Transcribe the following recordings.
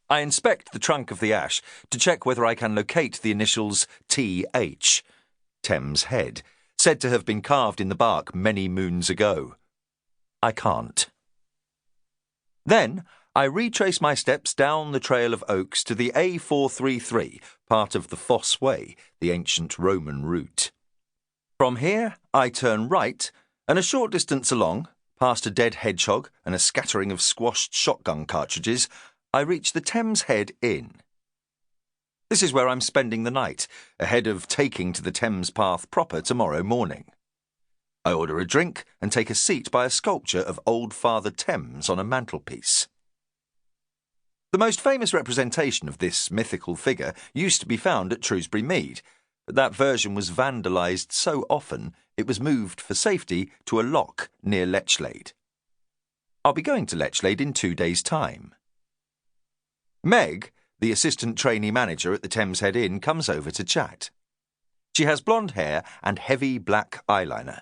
I inspect the trunk of the ash to check whether I can locate the initials TH, Thames Head, said to have been carved in the bark many moons ago. I can't. Then I retrace my steps down the trail of oaks to the A433, part of the Fosse Way, the ancient Roman route. From here, I turn right, and a short distance along, past a dead hedgehog and a scattering of squashed shotgun cartridges, I reach the Thames Head Inn. This is where I'm spending the night, ahead of taking to the Thames Path proper tomorrow morning. I order a drink and take a seat by a sculpture of old Father Thames on a mantelpiece. The most famous representation of this mythical figure used to be found at Shrewsbury Mead, but that version was vandalised so often it was moved for safety to a loch near Lechlade. I'll be going to Lechlade in 2 days' time. Meg, the assistant trainee manager at the Thames Head Inn, comes over to chat. She has blonde hair and heavy black eyeliner.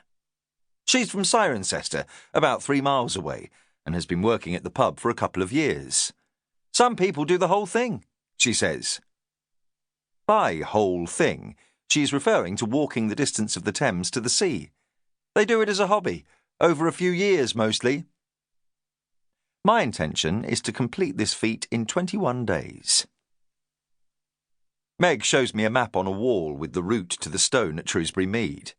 She's from Cirencester, about 3 miles away, and has been working at the pub for a couple of years. Some people do the whole thing, she says. By whole thing, she is referring to walking the distance of the Thames to the sea. They do it as a hobby, over a few years mostly. My intention is to complete this feat in 21 days. Meg shows me a map on a wall with the route to the stone at Shrewsbury Mead.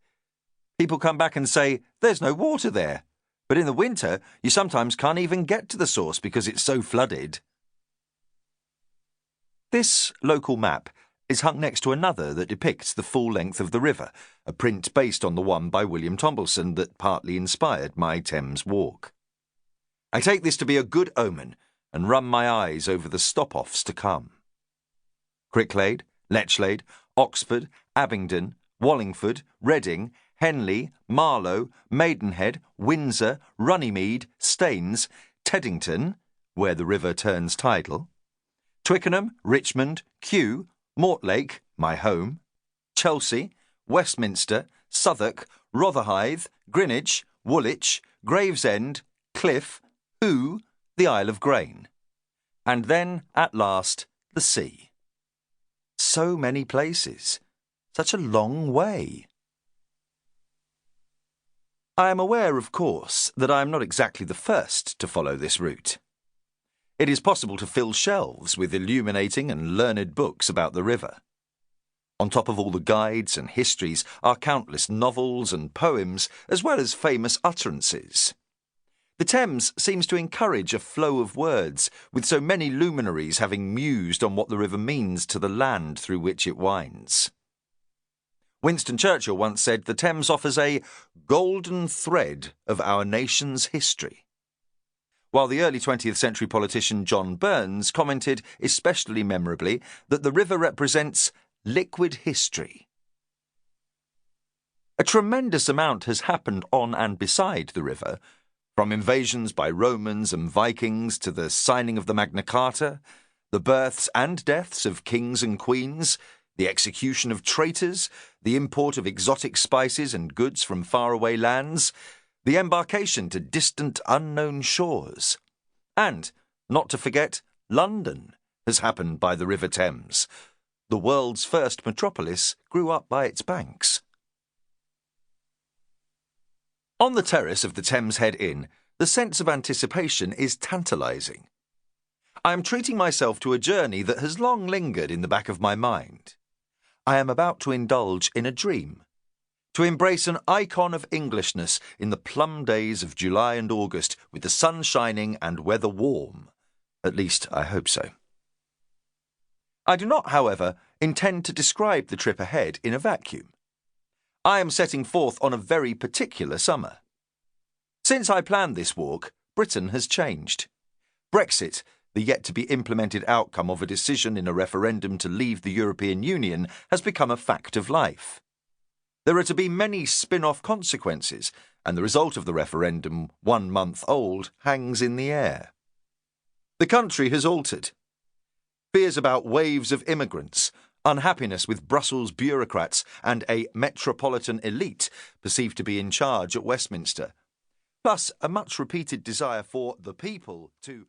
People come back and say, there's no water there, but in the winter you sometimes can't even get to the source because it's so flooded. This local map is hung next to another that depicts the full length of the river, a print based on the one by William Tomlinson that partly inspired my Thames walk. I take this to be a good omen and run my eyes over the stop-offs to come. Cricklade, Lechlade, Oxford, Abingdon, Wallingford, Reading, Henley, Marlow, Maidenhead, Windsor, Runnymede, Staines, Teddington, where the river turns tidal, Twickenham, Richmond, Kew, Mortlake, my home, Chelsea, Westminster, Southwark, Rotherhithe, Greenwich, Woolwich, Gravesend, Cliff, Hoo, the Isle of Grain, and then, at last, the sea. So many places. Such a long way. I am aware, of course, that I am not exactly the first to follow this route. It is possible to fill shelves with illuminating and learned books about the river. On top of all the guides and histories are countless novels and poems, as well as famous utterances. The Thames seems to encourage a flow of words, with so many luminaries having mused on what the river means to the land through which it winds. Winston Churchill once said the Thames offers a golden thread of our nation's history, while the early 20th century politician John Burns commented especially memorably that the river represents liquid history. A tremendous amount has happened on and beside the river, from invasions by Romans and Vikings to the signing of the Magna Carta, the births and deaths of kings and queens, the execution of traitors, the import of exotic spices and goods from faraway lands, the embarkation to distant unknown shores. And, not to forget, London has happened by the River Thames. The world's first metropolis grew up by its banks. On the terrace of the Thames Head Inn, the sense of anticipation is tantalising. I am treating myself to a journey that has long lingered in the back of my mind. I am about to indulge in a dream, to embrace an icon of Englishness in the plum days of July and August with the sun shining and weather warm. At least, I hope so. I do not, however, intend to describe the trip ahead in a vacuum. I am setting forth on a very particular summer. Since I planned this walk, Britain has changed. Brexit, the yet-to-be-implemented outcome of a decision in a referendum to leave the European Union, has become a fact of life. There are to be many spin-off consequences, and the result of the referendum, 1 month old, hangs in the air. The country has altered. Fears about waves of immigrants, unhappiness with Brussels bureaucrats and a metropolitan elite perceived to be in charge at Westminster, plus a much-repeated desire for the people to